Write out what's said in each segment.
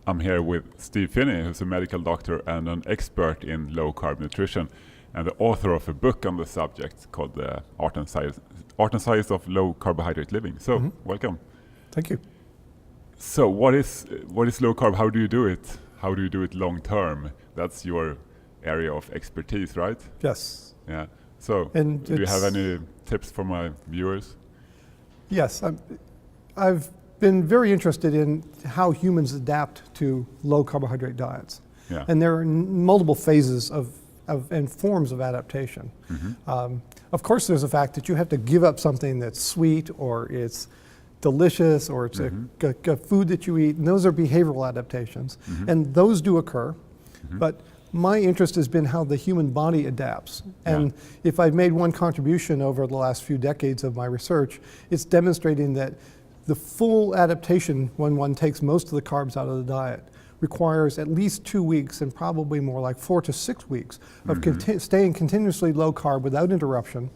I'm here with Steve Finney, who's a medical doctor and an expert in low-carb nutrition, and the author of a book on the subject called The Art and Science of Low Carbohydrate Living. So, welcome. Thank you. So, what is low carb? How do you do it? How do you do it long term? That's your area of expertise, right? Yes. Yeah. So, And do you have any tips for my viewers? Yes, I've been very interested in how humans adapt to low carbohydrate diets. Yeah. And there are multiple phases and forms of adaptation. Of course, there's the fact that you have to give up something that's sweet or it's delicious or it's a food that you eat, and those are behavioral adaptations. And those do occur, but my interest has been how the human body adapts. And if I've made one contribution over the last few decades of my research, it's demonstrating that the full adaptation, when one takes most of the carbs out of the diet, requires at least 2 weeks and probably more like 4 to 6 weeks of staying continuously low carb without interruption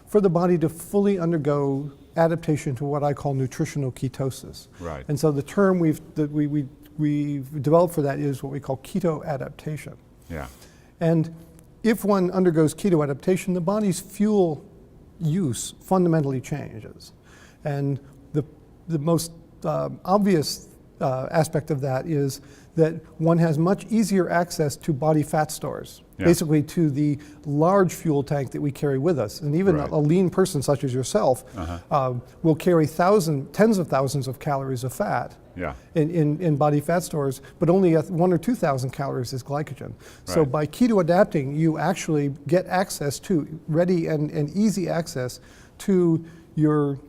for the body to fully undergo adaptation to what I call nutritional ketosis. Right. And so the term we've developed for that is what we call keto adaptation. Yeah. And if one undergoes keto adaptation, the body's fuel use fundamentally changes. And the most obvious aspect of that is that one has much easier access to body fat stores, basically to the large fuel tank that we carry with us. And even a lean person such as yourself will carry tens of thousands of calories of fat in body fat stores, but only 1,000 or 2,000 calories is glycogen. So by keto adapting, you actually get access to, ready and easy access to your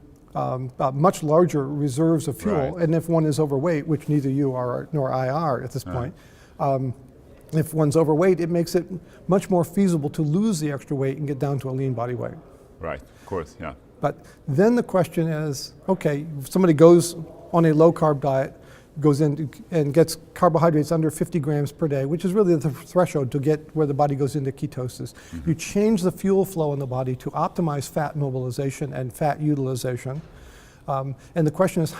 much larger reserves of fuel. And if one is overweight, which neither you are nor I are at this point, if one's overweight, it makes it much more feasible to lose the extra weight and get down to a lean body weight. Right, of course, yeah. But then the question is, okay, if somebody goes on a low carb diet, goes in and gets carbohydrates under 50 grams per day, which is really the threshold to get where the body goes into ketosis. You change the fuel flow in the body to optimize fat mobilization and fat utilization. And the question is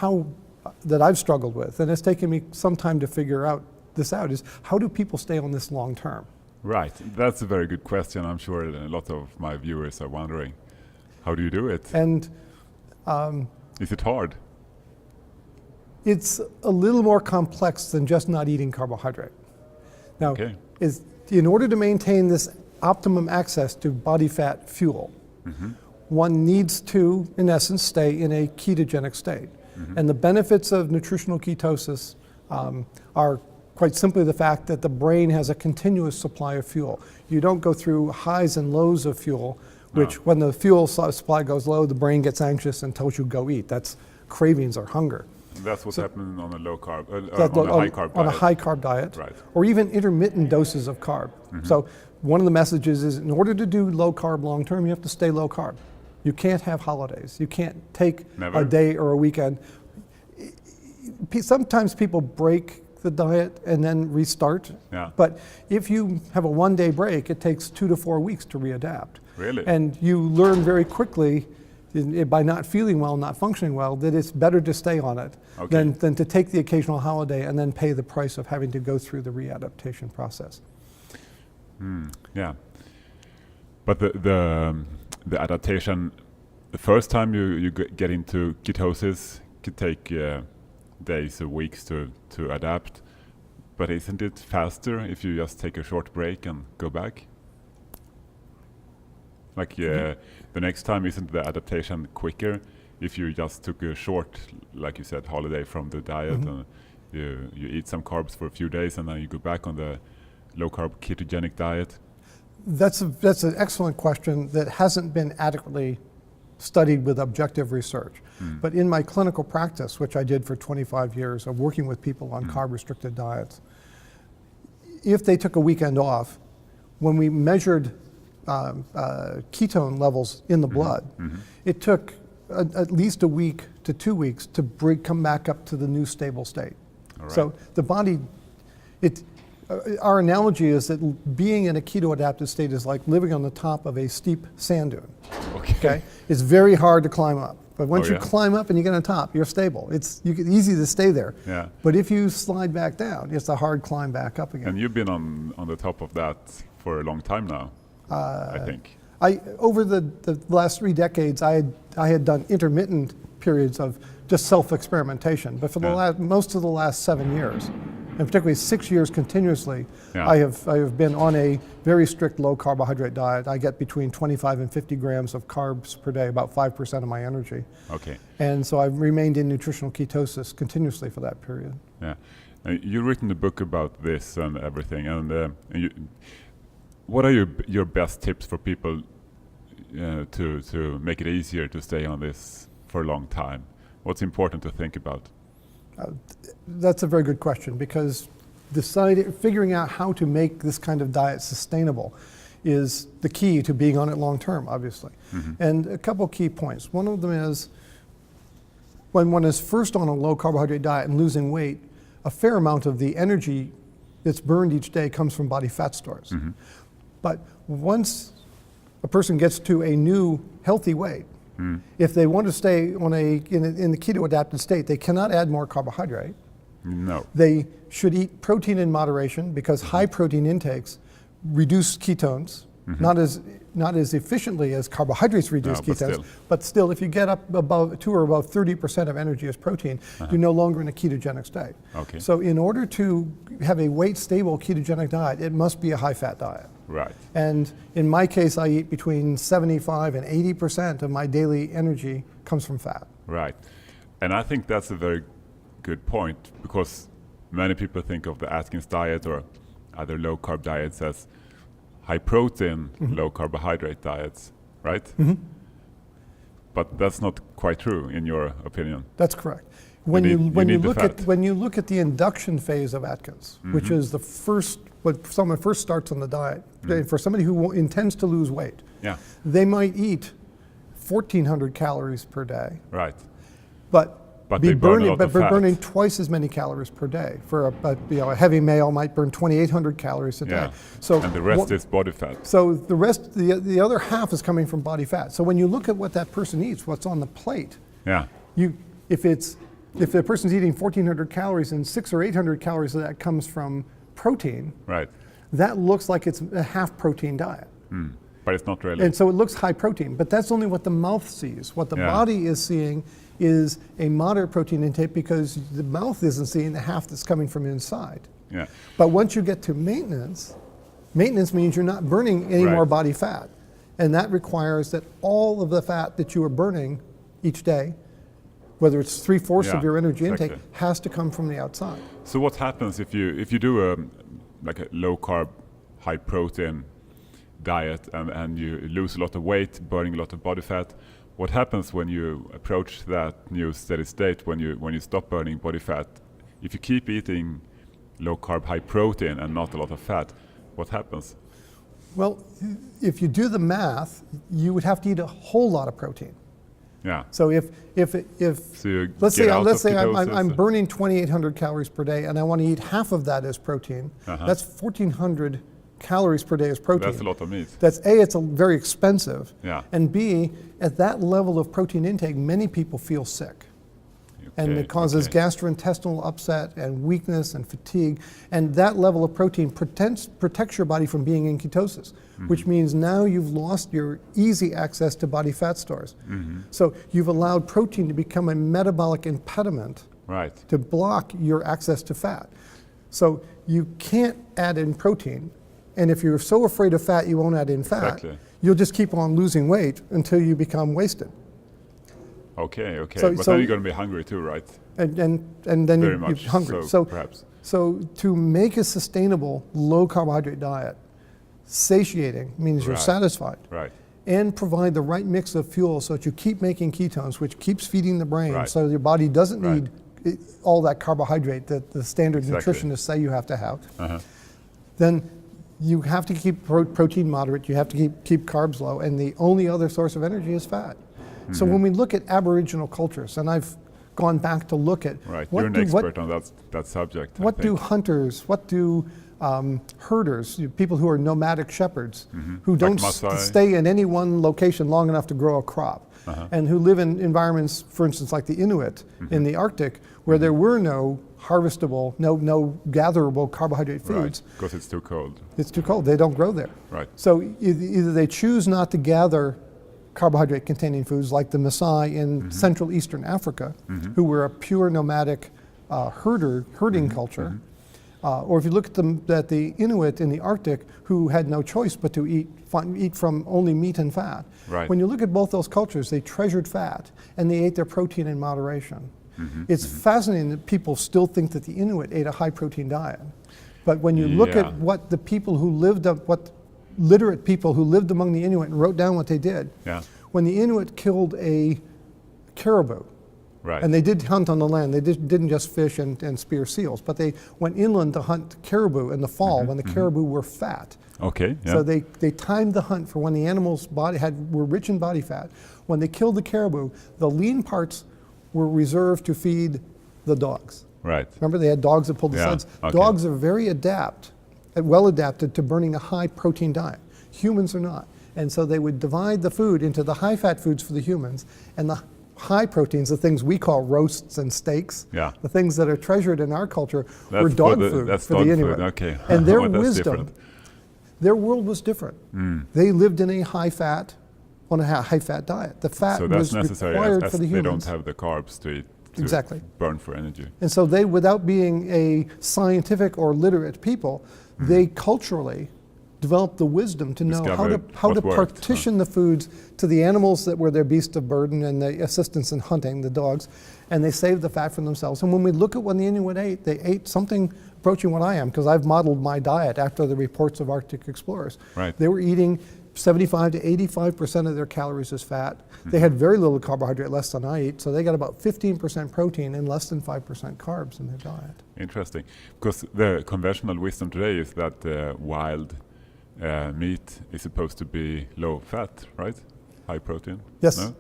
that I've struggled with, and it's taken me some time to figure this out, is how do people stay on this long term? Right, that's a very good question. I'm sure a lot of my viewers are wondering, how do you do it? And is it hard? It's a little more complex than just not eating carbohydrate. Now, in order to maintain this optimum access to body fat fuel, one needs to, in essence, stay in a ketogenic state. And the benefits of nutritional ketosis are quite simply the fact that the brain has a continuous supply of fuel. You don't go through highs and lows of fuel, which when the fuel supply goes low, the brain gets anxious and tells you go eat. That's cravings or hunger. That's what's happening on a low carb, on a high carb diet. On a high carb diet, or even intermittent doses of carb. So one of the messages is, in order to do low carb long term, you have to stay low carb. You can't have holidays. You can't take a day or a weekend. Sometimes people break the diet and then restart. But if you have a one-day break, it takes 2 to 4 weeks to readapt. Really? And you learn very quickly, by not feeling well, not functioning well, that it's better to stay on it than to take the occasional holiday and then pay the price of having to go through the readaptation process. Yeah, but the adaptation, the first time you get into ketosis, could take days or weeks to adapt. But isn't it faster if you just take a short break and go back? Like the next time, isn't the adaptation quicker if you just took a short, like you said, holiday from the diet and you eat some carbs for a few days and then you go back on the low carb ketogenic diet? That's an excellent question that hasn't been adequately studied with objective research. But in my clinical practice, which I did for 25 years of working with people on carb restricted diets, if they took a weekend off, when we measured ketone levels in the blood, it took at least a week to 2 weeks to come back up to the new stable state. So the body, our analogy is that being in a keto adapted state is like living on the top of a steep sand dune. Okay? It's very hard to climb up. But once Oh, you yeah? climb up and you get on top, you're stable. It's easy to stay there. Yeah. But if you slide back down, it's a hard climb back up again. And you've been on the top of that for a long time now, I think. Over the last 3 decades, I had done intermittent periods of just self-experimentation. But for most of the last 7 years, and particularly 6 years continuously, Yeah. I have been on a very strict low carbohydrate diet. I get between 25 and 50 grams of carbs per day, about 5% of my energy. Okay. And so I've remained in nutritional ketosis continuously for that period. Yeah. You've written a book about this and everything. And what are your best tips for people to make it easier to stay on this for a long time? What's important to think about? That's a very good question, because figuring out how to make this kind of diet sustainable is the key to being on it long term, obviously. And a couple key points. One of them is when one is first on a low carbohydrate diet and losing weight, a fair amount of the energy that's burned each day comes from body fat stores. But once a person gets to a new healthy weight, if they want to stay on in the keto adapted state, they cannot add more carbohydrate. No. They should eat protein in moderation, because high protein intakes reduce ketones, not as efficiently as carbohydrates reduce ketones, but still, if you get up above 2 or above 30% of energy as protein, you're no longer in a ketogenic state. Okay. So in order to have a weight stable ketogenic diet, it must be a high fat diet. Right. And in my case, I eat between 75 and 80% of my daily energy comes from fat. Right. And I think that's a very good point, because many people think of the Atkins diet or other low carb diets as high protein, low carbohydrate diets, right? But that's not quite true in your opinion. That's correct. When you look at the induction phase of Atkins, which is the first, when someone first starts on the diet, for somebody who intends to lose weight, they might eat 1,400 calories per day. Right. But they burn a lot of fat. burning twice as many calories per day. For a heavy male might burn 2,800 calories a day. So and the rest is body fat. So the rest, the other half is coming from body fat. So when you look at what that person eats, what's on the plate, if the person's eating 1,400 calories and 600 or 800 calories of that comes from protein, right, that looks like it's a half protein diet. But it's not really. And so it looks high protein, but that's only what the mouth sees. What the body is seeing is a moderate protein intake, because the mouth isn't seeing the half that's coming from inside. Yeah. But once you get to maintenance means you're not burning any more body fat. And that requires that all of the fat that you are burning each day, whether it's 3/4 of your energy intake, has to come from the outside. So what happens if you do a low carb, high protein diet and you lose a lot of weight, burning a lot of body fat? What happens when you approach that new steady state, when you stop burning body fat? If you keep eating low carb, high protein and not a lot of fat, what happens? Well, if you do the math, you would have to eat a whole lot of protein. Yeah. So if so let's say I'm burning 2,800 calories per day, and I want to eat half of that as protein, that's 1,400 calories per day as protein. That's a lot of meat. That's A, it's very expensive, Yeah. and B, at that level of protein intake, many people feel sick. And it causes gastrointestinal upset and weakness and fatigue. And that level of protein protects your body from being in ketosis, which means now you've lost your easy access to body fat stores. So you've allowed protein to become a metabolic impediment to block your access to fat. So you can't add in protein. And if you're so afraid of fat you won't add in fat, you'll just keep on losing weight until you become wasted. Okay. So then you're going to be hungry too, right? And then you're hungry. So to make a sustainable low carbohydrate diet satiating means you're satisfied. Right. And provide the right mix of fuel so that you keep making ketones, which keeps feeding the brain, so your body doesn't need all that carbohydrate that the standard nutritionists say you have to have. Then you have to keep protein moderate, you have to keep carbs low, and the only other source of energy is fat. So when we look at Aboriginal cultures, and I've gone back to look at you're an expert on that subject. What do hunters, what do herders, people who are nomadic shepherds, who Like don't Maasai. stay in any one location long enough to grow a crop, and who live in environments, for instance, like the Inuit in the Arctic, where there were no harvestable, no gatherable carbohydrate foods. Right, because it's too cold. It's too cold. They don't grow there. Right. So either they choose not to gather carbohydrate-containing foods like the Maasai in Central Eastern Africa, who were a pure nomadic herding culture, or if you look at the Inuit in the Arctic, who had no choice but to eat from only meat and fat. Right. When you look at both those cultures, they treasured fat and they ate their protein in moderation. It's fascinating that people still think that the Inuit ate a high-protein diet, but when you look at what the people who lived up, what literate people who lived among the Inuit and wrote down what they did. Yeah. When the Inuit killed a caribou, Right. and they did hunt on the land, they didn't just fish and spear seals, but they went inland to hunt caribou in the fall when the caribou were fat. Okay. Yeah. So they timed the hunt for when the animal's body were rich in body fat. When they killed the caribou, the lean parts were reserved to feed the dogs. Right. Remember, they had dogs that pulled the sleds. Okay. Dogs are very well adapted to burning a high protein diet. Humans are not. And so they would divide the food into the high fat foods for the humans and the high proteins, the things we call roasts and steaks, Yeah. the things that are treasured in our culture, That's were for dog the- food that's for dog the food, Inuit. okay. And their Well, that's wisdom, different. their world was different. They lived in a high fat diet. The fat So that's was necessary required as for the they don't humans. have the carbs to eat to Exactly. burn for energy. And so they, without being a scientific or literate people, they culturally developed the wisdom to know Discovered how to what worked, partition the foods to the animals that were their beasts of burden and the assistants in hunting, the dogs, and they saved the fat for themselves. And when we look at what the Inuit ate, they ate something approaching what I am, because I've modeled my diet after the reports of Arctic explorers. Right. They were eating 75 to 85% of their calories as fat. They had very little carbohydrate, less than I eat, so they got about 15% protein and less than 5% carbs in their diet. Interesting. Because the conventional wisdom today is that wild meat is supposed to be low fat, right? High protein? Yes. No?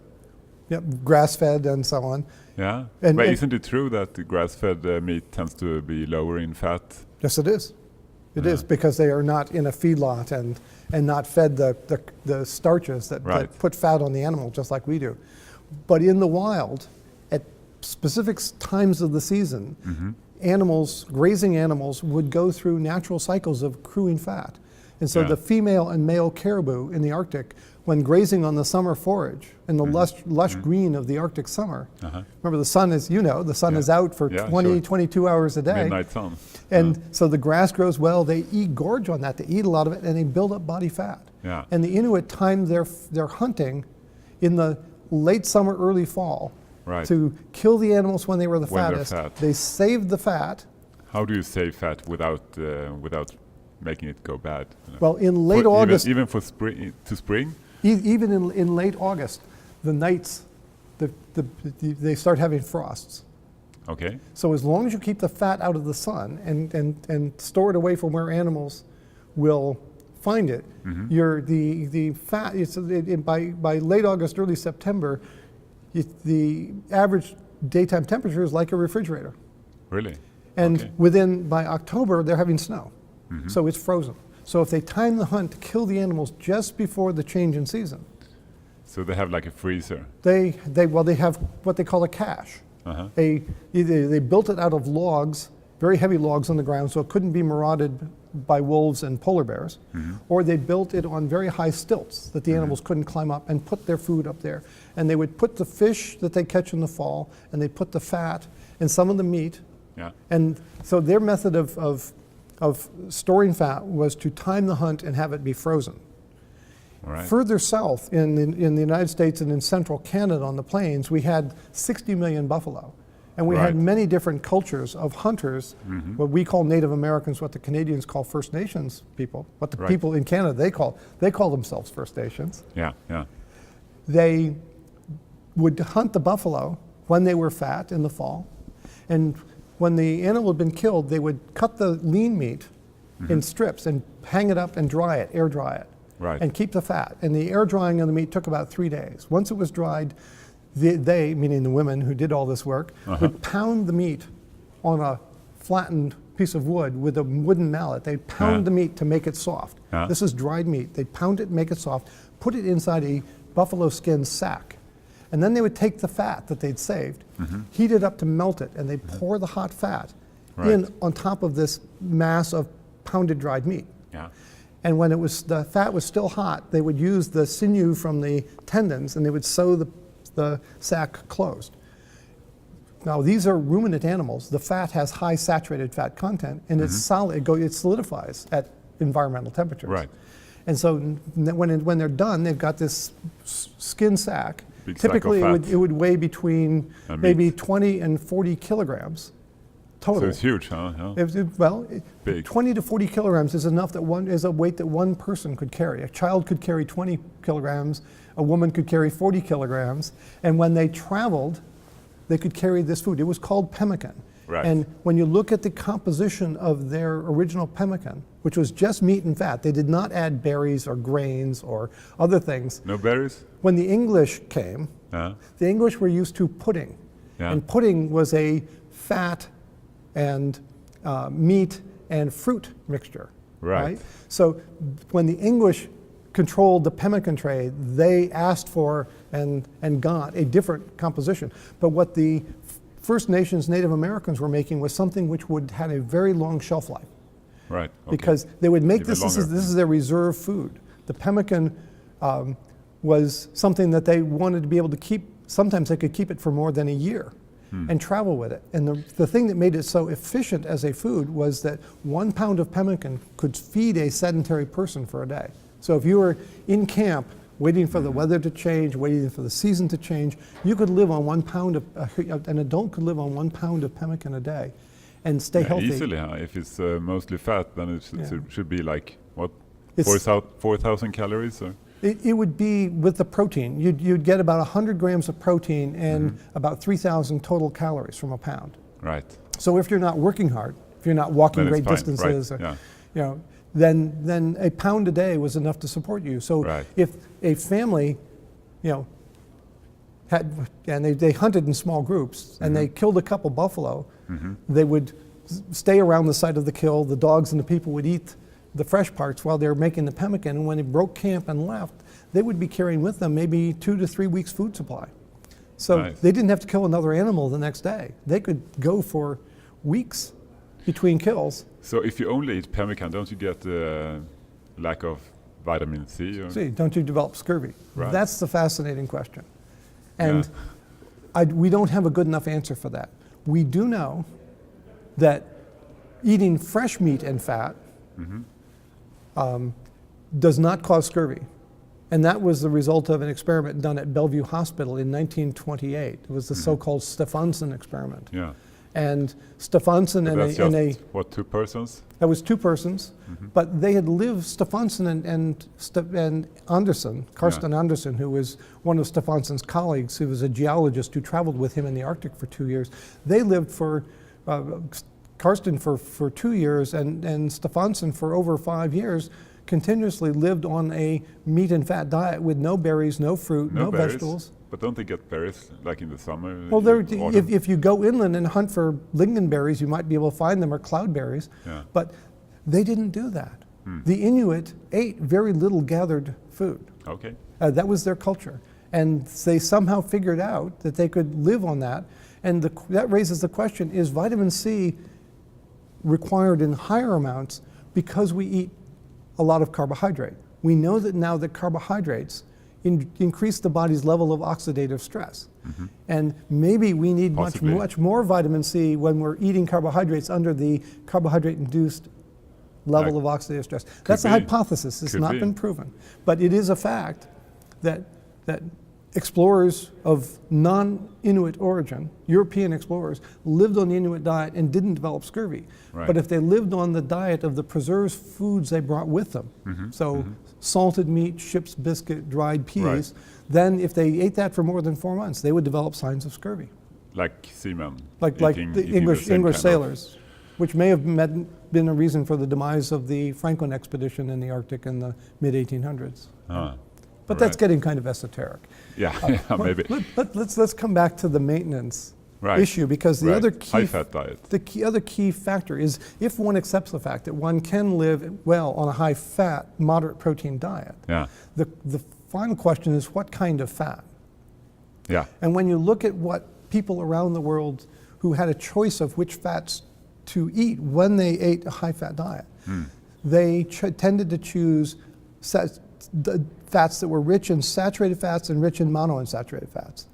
Yep, grass-fed and so on. Yeah. And- but and- isn't it true that the grass-fed meat tends to be lower in fat? Yes, it is. It is, because they are not in a feedlot and not fed the starches that Right. put fat on the animal, just like we do. But in the wild, at specific times of the season, grazing animals would go through natural cycles of accruing fat. And so Yeah. the female and male caribou in the Arctic, when grazing on the summer forage in the lush green of the Arctic summer, remember the sun is, the sun Yeah. is out for Yeah, 20, sure. 22 hours a day. Midnight sun. And so the grass grows well, they gorge on that, they eat a lot of it, and they build up body fat. Yeah. And the Inuit timed their hunting in the late summer, early fall Right. to kill the animals when they were the When they're fattest. fat. They saved the fat. How do you save fat without making it go bad? Well, in late August, even for spring. even in late August, the nights, they start having frosts. Okay. So as long as you keep the fat out of the sun and store it away from where animals will find it, the fat, by late August, early September, the average daytime temperature is like a refrigerator. Really. And Okay. by October, they're having snow. So it's frozen. So if they time the hunt to kill the animals just before the change in season, So they have like a freezer. they have what they call a cache. Either they built it out of logs, very heavy logs on the ground, so it couldn't be marauded by wolves and polar bears, or they built it on very high stilts that the animals couldn't climb up and put their food up there. And they would put the fish that they catch in the fall, and they put the fat and some of the meat. Yeah. And so their method of storing fat was to time the hunt and have it be frozen. All right. Further south in the United States and in central Canada on the plains, we had 60 million buffalo. And we had Right. many different cultures of hunters, what we call Native Americans, what the Canadians call First Nations people, what the Right. people in Canada, they call themselves First Nations. Yeah. Yeah. They would hunt the buffalo when they were fat in the fall. And when the animal had been killed, they would cut the lean meat in strips and hang it up and dry it, air dry it, Right. and keep the fat. And the air drying of the meat took about 3 days. Once it was dried, they, meaning the women who did all this work, would pound the meat on a flattened piece of wood with a wooden mallet. They pound the meat to make it soft. This is dried meat. They pound it, make it soft, put it inside a buffalo skin sack. And then they would take the fat that they'd saved, heat it up to melt it, and they'd pour the hot fat in on top of this mass of pounded dried meat. And when the fat was still hot, they would use the sinew from the tendons and they would sew the sack closed. Now these are ruminant animals. The fat has high saturated fat content and it's solid. It solidifies at environmental temperatures. And so when they're done, they've got this skin sack. Big Typically, sack of it would weigh between maybe 20 and 40 kilograms total. So it's huge, huh? Big. 20 to 40 kilograms is enough is a weight that one person could carry. A child could carry 20 kilograms. A woman could carry 40 kilograms. And when they traveled, they could carry this food. It was called pemmican. And when you look at the composition of their original pemmican, which was just meat and fat, they did not add berries or grains or other things. No berries? When the English came, the English were used to pudding. And pudding was a fat and meat and fruit mixture. So when the English controlled the pemmican trade, they asked for and got a different composition. But what the First Nations Native Americans were making was something which would have a very long shelf life. Because they would make this is their reserve food. The pemmican was something that they wanted to be able to keep. Sometimes they could keep it for more than a year and travel with it. And the thing that made it so efficient as a food was that 1 pound of pemmican could feed a sedentary person for a day. So if you were in camp waiting for the weather to change, waiting for the season to change, you could live on 1 pound an adult could live on 1 pound of pemmican a day and stay healthy. Easily, huh? If it's mostly fat, then it should be like, what, 4,000 calories? Or? It would be with the protein. You'd get about 100 grams of protein and about 3,000 total calories from a pound. So if you're not working hard, if you're not walking great distances, then a pound a day was enough to support you. So if a family, they hunted in small groups and they killed a couple buffalo, they would stay around the site of the kill. The dogs and the people would eat the fresh parts while they were making the pemmican. And when they broke camp and left, they would be carrying with them maybe 2 to 3 weeks food supply. So they didn't have to kill another animal the next day. They could go for weeks between kills. So if you only eat pemmican, don't you get lack of vitamin C? Or? See, don't you develop scurvy? That's the fascinating question. And we don't have a good enough answer for that. We do know that eating fresh meat and fat does not cause scurvy. And that was the result of an experiment done at Bellevue Hospital in 1928. It was the so-called Stefansson experiment. And Stefansson what, 2 persons? That was 2 persons, but they had lived, Stefansson and Anderson, Karsten Anderson, who was one of Stefansson's colleagues, who was a geologist who traveled with him in the Arctic for 2 years. They lived for, Karsten for 2 years and Stefansson for over 5 years, continuously lived on a meat and fat diet with no berries, no fruit, no vegetables. But don't they get berries like in the summer? Well, if you go inland and hunt for lingonberries, you might be able to find them, or cloudberries. But they didn't do that. The Inuit ate very little gathered food. That was their culture. And they somehow figured out that they could live on that. And that raises the question, is vitamin C required in higher amounts because we eat a lot of carbohydrate? We know that now that carbohydrates increase the body's level of oxidative stress. And maybe we need much more vitamin C when we're eating carbohydrates under the carbohydrate-induced level of oxidative stress. That's a hypothesis. It's not been proven. But it is a fact that explorers of non-Inuit origin, European explorers, lived on the Inuit diet and didn't develop scurvy. But if they lived on the diet of the preserved foods they brought with them, salted meat, ship's biscuit, dried peas, then if they ate that for more than 4 months, they would develop signs of scurvy. Like seamen? Like the English sailors, which may have been a reason for the demise of the Franklin expedition in the Arctic in the mid-1800s. But that's getting kind of esoteric. Maybe. Let's come back to the maintenance Right. issue, because the Right. other key High-fat diet. other key factor is if one accepts the fact that one can live well on a high-fat, moderate protein diet. Yeah. The final question is what kind of fat? Yeah. And when you look at what people around the world who had a choice of which fats to eat when they ate a high-fat diet, they tended to choose fats that were rich in saturated fats and rich in monounsaturated fats.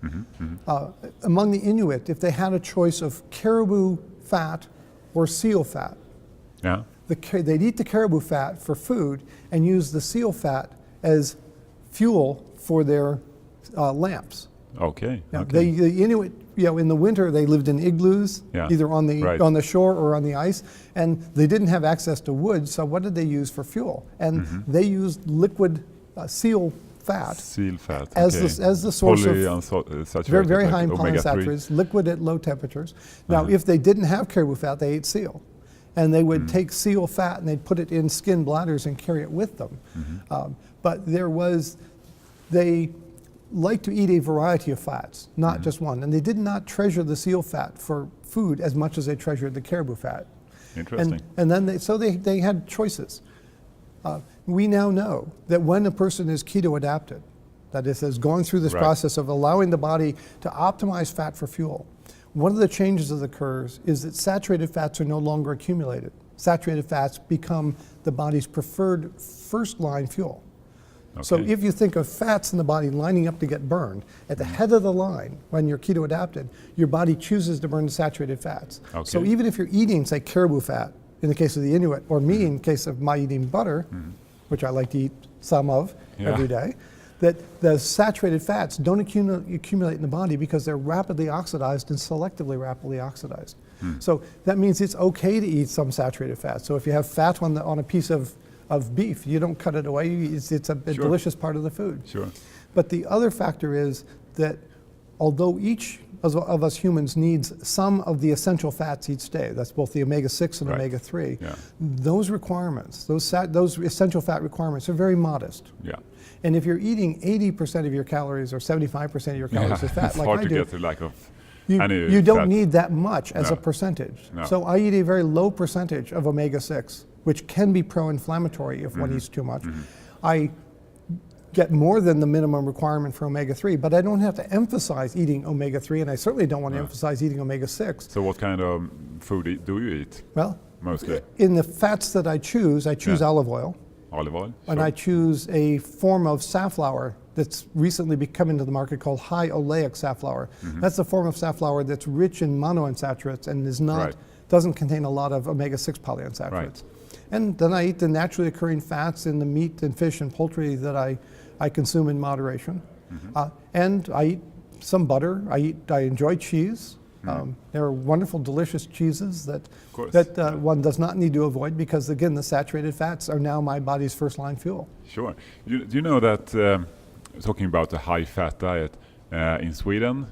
Among the Inuit, if they had a choice of caribou fat or seal fat, Yeah. they'd eat the caribou fat for food and use the seal fat as fuel for their lamps. Okay. Now, Okay. the Inuit, in the winter they lived in igloos, Yeah. either on the Right. on the shore or on the ice, and they didn't have access to wood. So what did they use for fuel? And they used liquid seal fat Seal fat. as okay. as the source of Polyunsaturated, very like high in omega-3. polyunsaturates, liquid at low temperatures. Now, if they didn't have caribou fat, they ate seal. And they would take seal fat and they'd put it in skin bladders and carry it with them. But they liked to eat a variety of fats, not just one. And they did not treasure the seal fat for food as much as they treasured the caribou fat. Interesting. And then they had choices. We now know that when a person is keto adapted, that is, has gone through this Right. process of allowing the body to optimize fat for fuel, one of the changes that occurs is that saturated fats are no longer accumulated. Saturated fats become the body's preferred first line fuel. So Okay. if you think of fats in the body lining up to get burned, at the head of the line, when you're keto adapted, your body chooses to burn the saturated fats. So Okay. even if you're eating, say, caribou fat, in the case of the Inuit, or me in the case of my eating butter, which I like to eat some of every day, that the saturated fats don't accumulate in the body because they're rapidly oxidized and selectively rapidly oxidized. So that means it's okay to eat some saturated fat. So if you have fat on a piece of beef, you don't cut it away. It's a Sure. delicious part of the food. Sure. But the other factor is that although each of us humans needs some of the essential fats each day, that's both the omega-6 and Right. omega-3, Yeah. those requirements, those essential fat requirements are very modest. Yeah. And if you're eating 80% of your calories or 75% of your calories as fat, it's like hard I to do, get the lack of you any don't fat. need that much as No. a percentage. No. So I eat a very low percentage of omega-6, which can be pro-inflammatory if one eats too much. I get more than the minimum requirement for omega-3, but I don't have to emphasize eating omega-3, and I certainly don't want to emphasize eating omega-6. So what kind of food do you eat Well, mostly? in the fats that I choose Yeah. olive oil, Olive oil? and Sure. I choose a form of safflower that's recently come into the market called high oleic safflower. That's a form of safflower that's rich in monounsaturates and Right. doesn't contain a lot of omega-6 polyunsaturates. Right. And then I eat the naturally occurring fats in the meat and fish and poultry that I consume in moderation. And I eat some butter. I enjoy cheese. There are wonderful, delicious cheeses course, that one does not need to avoid because, again, the saturated fats are now my body's first line fuel. Sure. Do you know that, talking about the high-fat diet, in Sweden,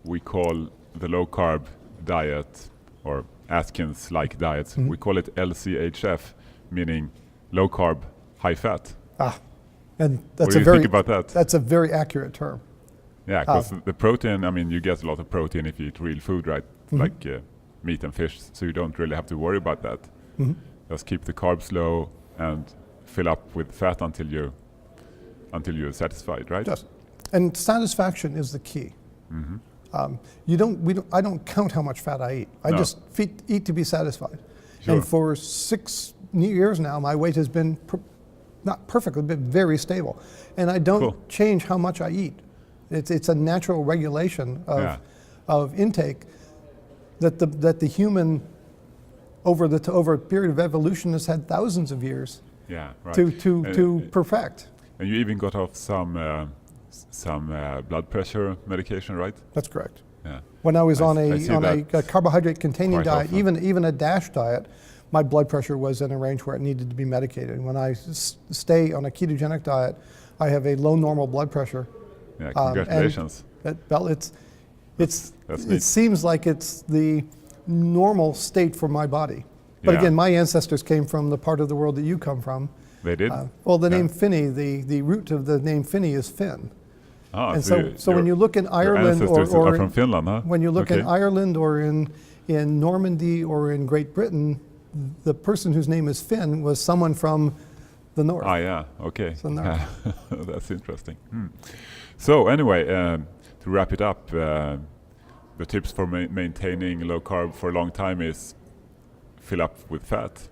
we call the low-carb diet, or Atkins-like diets, we call it LCHF, meaning low-carb, high-fat. And What that's do a you very think about that? that's a very accurate term. Yeah, because the protein, I mean, you get a lot of protein if you eat real food, right? Like meat and fish, so you don't really have to worry about that. Just keep the carbs low and fill up with fat until you're satisfied, right? Just, and satisfaction is the key. I don't count how much fat I eat. I No. just eat to be satisfied. Sure. And for 6 years now, my weight has been not perfectly, but very stable. And I don't Cool. change how much I eat. It's a natural regulation of intake that the human over a period of evolution has had thousands of years Yeah, right. to perfect. And you even got off some blood pressure medication, right? That's correct. Yeah. When I was I on see a that carbohydrate-containing quite diet, often. even a DASH diet, my blood pressure was in a range where it needed to be medicated. When I stay on a ketogenic diet, I have a low normal blood pressure. Yeah, congratulations. It neat. seems like it's the normal state for my body. But Yeah. again, my ancestors came from the part of the world that you come from. They did? Well, the Yeah. name Finny, the root of the name Finny is Finn. Ah, And so so when you look in your Ireland ancestors or are from Finland, huh? when you look in Okay. Ireland or in Normandy or in Great Britain, the person whose name is Finn was someone from the north. Ah, yeah. Okay. So no. Yeah. That's interesting. So anyway, to wrap it up, the tips for maintaining low carb for a long time is fill up with fat.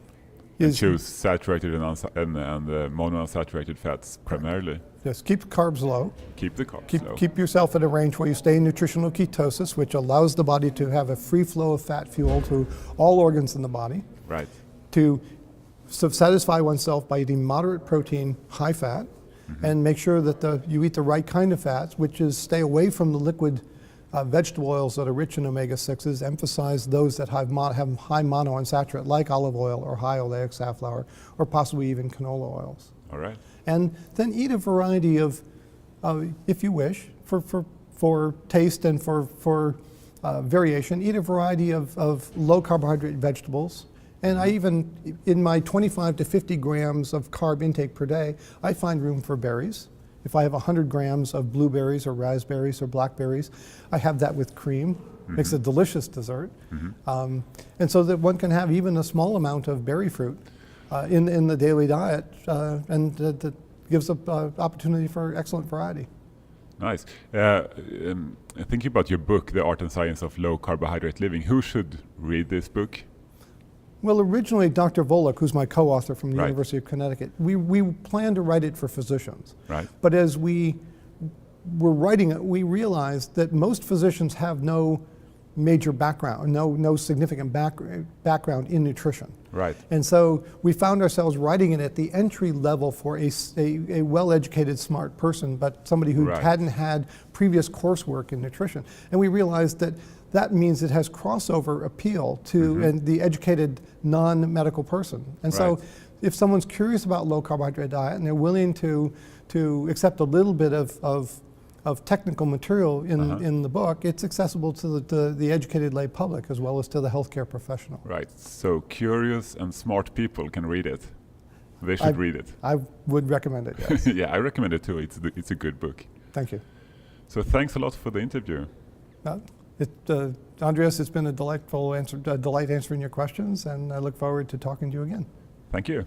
And Is- choose saturated and monounsaturated fats primarily. Yes, keep carbs low. Keep the carbs low. Keep yourself at a range where you stay in nutritional ketosis, which allows the body to have a free flow of fat fuel to all organs in the body. Right. To satisfy oneself by eating moderate protein, high fat, and make sure that you eat the right kind of fats, which is stay away from the liquid vegetable oils that are rich in omega-6s, emphasize those that have high monounsaturated, like olive oil or high oleic safflower, or possibly even canola oils. All right. And then eat a variety of, if you wish, for taste and for variation, eat a variety of low carbohydrate vegetables. And I even, in my 25 to 50 grams of carb intake per day, I find room for berries. If I have 100 grams of blueberries or raspberries or blackberries, I have that with cream. Makes a delicious dessert. And so that one can have even a small amount of berry fruit in the daily diet, and that gives an opportunity for excellent variety. Nice. Thinking about your book, The Art and Science of Low Carbohydrate Living, who should read this book? Well, originally, Dr. Volek, who's my co-author from the Right. University of Connecticut, we planned to write it for physicians. Right. But as we were writing it, we realized that most physicians have no major background, no significant background in nutrition. Right. And so we found ourselves writing it at the entry level for a well-educated, smart person, but somebody who Right. hadn't had previous coursework in nutrition. And we realized that means it has crossover appeal to and the educated non-medical person. And so Right. if someone's curious about low carbohydrate diet and they're willing to accept a little bit of technical material in the book, it's accessible to the educated lay public as well as to the healthcare professional. Right. So curious and smart people can read it. They should read it. I would recommend it, yes. Yeah, I recommend it too. It's a good book. Thank you. So thanks a lot for the interview. Andreas, it's been a delight answering your questions, and I look forward to talking to you again. Thank you.